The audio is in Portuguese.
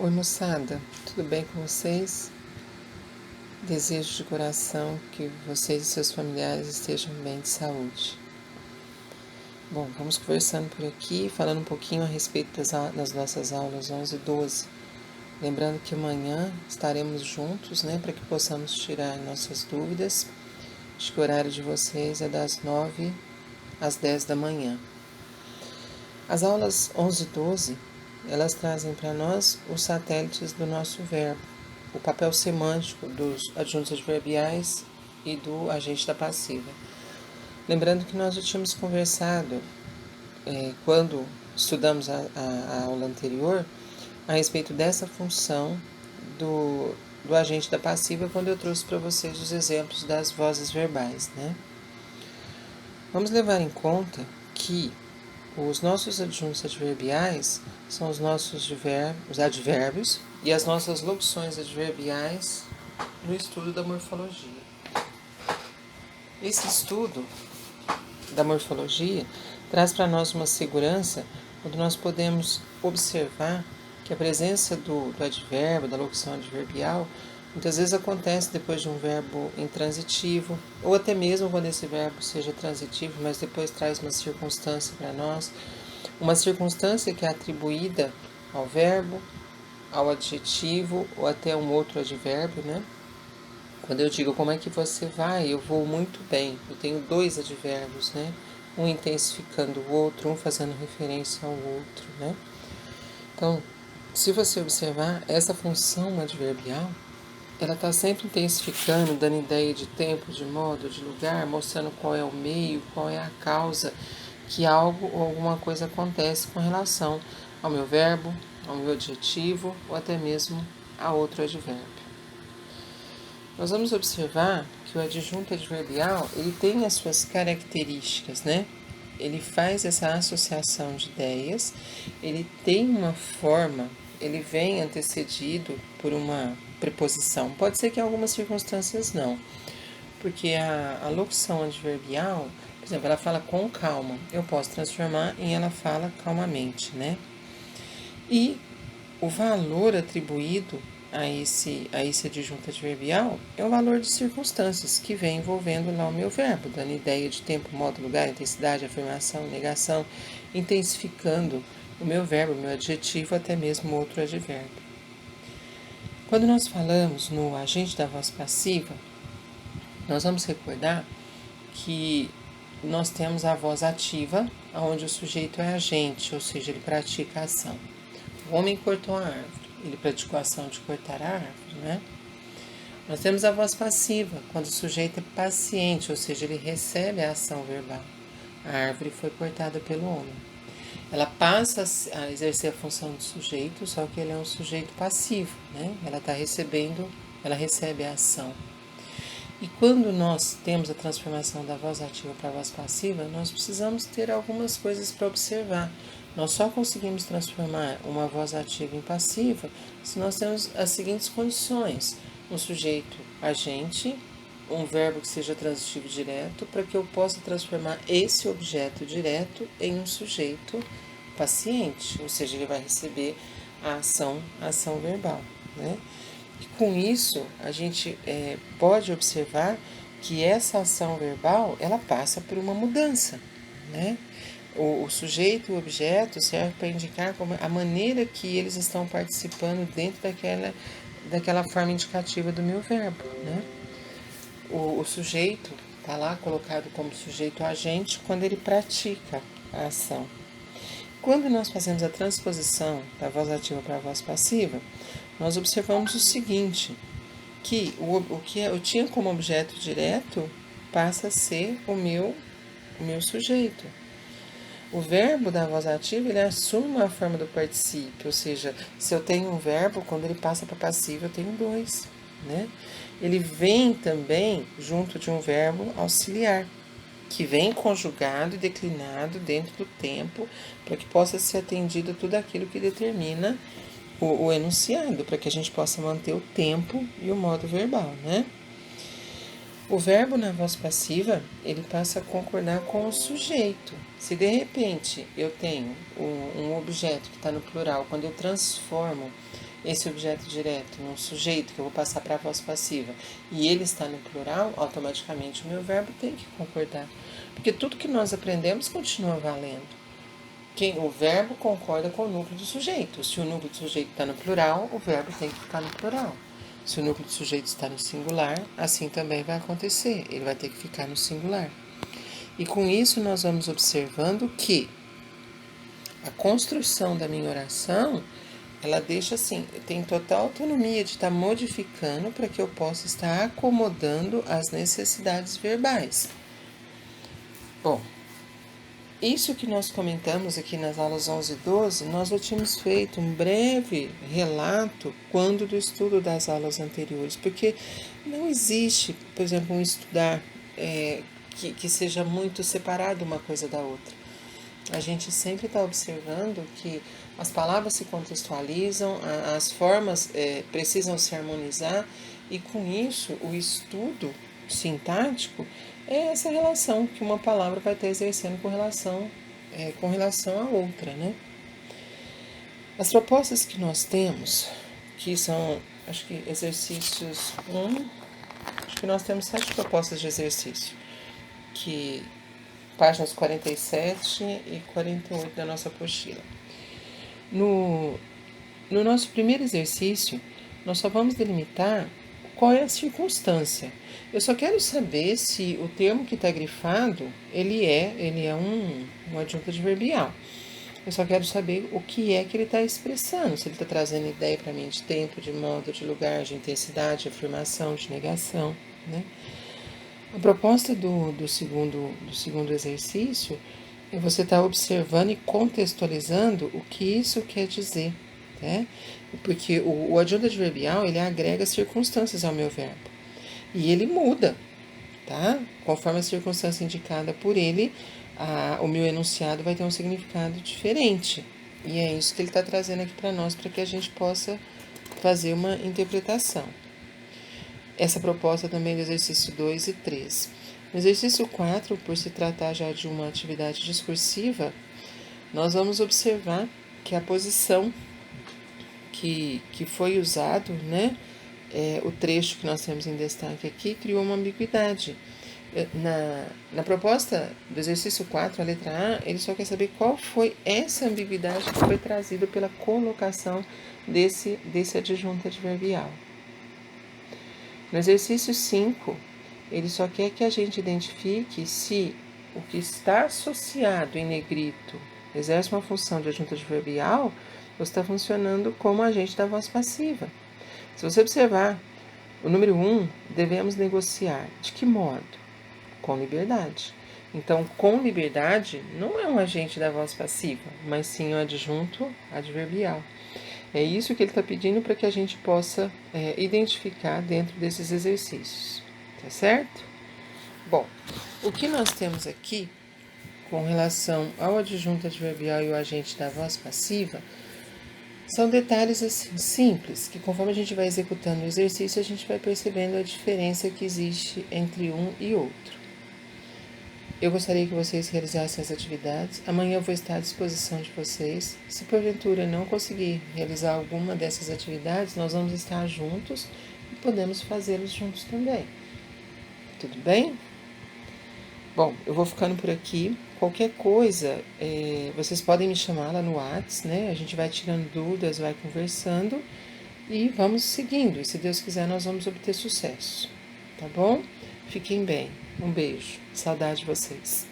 Oi moçada, tudo bem com vocês? Desejo de coração que vocês e seus familiares estejam bem de saúde. Bom, vamos conversando por aqui, falando um pouquinho a respeito das nossas aulas 11 e 12. Lembrando que amanhã estaremos juntos, para que possamos tirar nossas dúvidas. Acho que o horário de vocês é das 9 às 10 da manhã. As aulas 11 e 12, elas trazem para nós os satélites do nosso verbo, o papel semântico dos adjuntos adverbiais e do agente da passiva. Lembrando que nós já tínhamos conversado, quando estudamos a aula anterior, a respeito dessa função do agente da passiva, quando eu trouxe para vocês os exemplos das vozes verbais, Vamos levar em conta que os nossos adjuntos adverbiais são os nossos os advérbios e as nossas locuções adverbiais no estudo da morfologia. Esse estudo da morfologia traz para nós uma segurança quando nós podemos observar que a presença do advérbio, da locução adverbial, muitas vezes acontece depois de um verbo intransitivo, ou até mesmo quando esse verbo seja transitivo, mas depois traz uma circunstância para nós, uma circunstância que é atribuída ao verbo, ao adjetivo ou até um outro advérbio, Quando eu digo como é que você vai, eu vou muito bem. Eu tenho dois advérbios, Um intensificando o outro, um fazendo referência ao outro, Então, se você observar, essa função adverbial, ela está sempre intensificando, dando ideia de tempo, de modo, de lugar, mostrando qual é o meio, qual é a causa que algo ou alguma coisa acontece com relação ao meu verbo, ao meu adjetivo ou até mesmo a outro advérbio. Nós vamos observar que o adjunto adverbial, ele tem as suas características, Ele faz essa associação de ideias, ele tem uma forma, ele vem antecedido por uma preposição. Pode ser que em algumas circunstâncias não, porque a locução adverbial, por exemplo, ela fala com calma, eu posso transformar em ela fala calmamente, E o valor atribuído a esse adjunto adverbial é o valor de circunstâncias que vem envolvendo lá o meu verbo, dando ideia de tempo, modo, lugar, intensidade, afirmação, negação, intensificando o meu verbo, o meu adjetivo, até mesmo outro advérbio. Quando nós falamos no agente da voz passiva, nós vamos recordar que nós temos a voz ativa, onde o sujeito é agente, ou seja, ele pratica a ação. O homem cortou a árvore, ele praticou a ação de cortar a árvore, Nós temos a voz passiva, quando o sujeito é paciente, ou seja, ele recebe a ação verbal. A árvore foi cortada pelo homem. Ela passa a exercer a função de sujeito, só que ele é um sujeito passivo, Ela recebe a ação. E quando nós temos a transformação da voz ativa para a voz passiva, nós precisamos ter algumas coisas para observar. Nós só conseguimos transformar uma voz ativa em passiva se nós temos as seguintes condições: um sujeito agente, um verbo que seja transitivo direto, para que eu possa transformar esse objeto direto em um sujeito paciente, ou seja, ele vai receber a ação verbal, E com isso, a gente pode observar que essa ação verbal, ela passa por uma mudança, O sujeito e o objeto servem para indicar a maneira que eles estão participando dentro daquela forma indicativa do meu verbo, O sujeito está lá colocado como sujeito agente quando ele pratica a ação. Quando nós fazemos a transposição da voz ativa para a voz passiva, nós observamos o seguinte, que o que eu tinha como objeto direto passa a ser o meu sujeito. O verbo da voz ativa, ele assume a forma do particípio, ou seja, se eu tenho um verbo, quando ele passa para passivo, eu tenho dois, Ele vem também junto de um verbo auxiliar, que vem conjugado e declinado dentro do tempo, para que possa ser atendido tudo aquilo que determina o enunciado, para que a gente possa manter o tempo e o modo verbal, O verbo na voz passiva, ele passa a concordar com o sujeito. Se de repente eu tenho um objeto que está no plural, quando eu transformo esse objeto direto, um sujeito que eu vou passar para a voz passiva, e ele está no plural, automaticamente o meu verbo tem que concordar. Porque tudo que nós aprendemos continua valendo. O verbo concorda com o núcleo do sujeito. Se o núcleo do sujeito está no plural, o verbo tem que ficar no plural. Se o núcleo do sujeito está no singular, assim também vai acontecer. Ele vai ter que ficar no singular. E com isso nós vamos observando que a construção da minha oração, ela deixa assim, tem total autonomia de estar modificando para que eu possa estar acomodando as necessidades verbais. Bom, isso que nós comentamos aqui nas aulas 11 e 12, nós já tínhamos feito um breve relato quando do estudo das aulas anteriores, porque não existe, por exemplo, um estudar que seja muito separado uma coisa da outra. A gente sempre está observando que as palavras se contextualizam, as formas precisam se harmonizar, e com isso o estudo sintático é essa relação que uma palavra vai estar exercendo com relação à outra, né? As propostas que nós temos, que são, acho que exercícios 1, acho que nós temos 7 propostas de exercício, que páginas 47 e 48 da nossa apostila. No nosso primeiro exercício, nós só vamos delimitar qual é a circunstância. Eu só quero saber se o termo que está grifado, ele é um adjunto adverbial. Eu só quero saber o que é que ele está expressando, se ele está trazendo ideia para mim de tempo, de modo, de lugar, de intensidade, de afirmação, de negação, né? A proposta do segundo exercício é você estar observando e contextualizando o que isso quer dizer, né? Porque o adjunto adverbial, ele agrega circunstâncias ao meu verbo. E ele muda, tá? Conforme a circunstância indicada por ele, o meu enunciado vai ter um significado diferente. E é isso que ele está trazendo aqui para nós, para que a gente possa fazer uma interpretação. Essa proposta também do exercício 2 e 3. No exercício 4, por se tratar já de uma atividade discursiva, nós vamos observar que a posição que foi usado, né, o trecho que nós temos em destaque aqui, criou uma ambiguidade. Na proposta do exercício 4, a letra A, ele só quer saber qual foi essa ambiguidade que foi trazida pela colocação desse adjunto adverbial. No exercício 5, ele só quer que a gente identifique se o que está associado em negrito exerce uma função de adjunto adverbial ou está funcionando como agente da voz passiva. Se você observar, o número 1, devemos negociar. De que modo? Com liberdade. Então, com liberdade não é um agente da voz passiva, mas sim um adjunto adverbial. É isso que ele está pedindo para que a gente possa identificar dentro desses exercícios, tá certo? Bom, o que nós temos aqui com relação ao adjunto adverbial e o agente da voz passiva são detalhes assim simples, que conforme a gente vai executando o exercício, a gente vai percebendo a diferença que existe entre um e outro. Eu gostaria que vocês realizassem as atividades. Amanhã eu vou estar à disposição de vocês. Se porventura não conseguir realizar alguma dessas atividades, nós vamos estar juntos e podemos fazê-los juntos também. Tudo bem? Bom, eu vou ficando por aqui. Qualquer coisa, vocês podem me chamar lá no WhatsApp, né? A gente vai tirando dúvidas, vai conversando e vamos seguindo. E se Deus quiser, nós vamos obter sucesso. Tá bom? Fiquem bem. Um beijo. Saudade de vocês.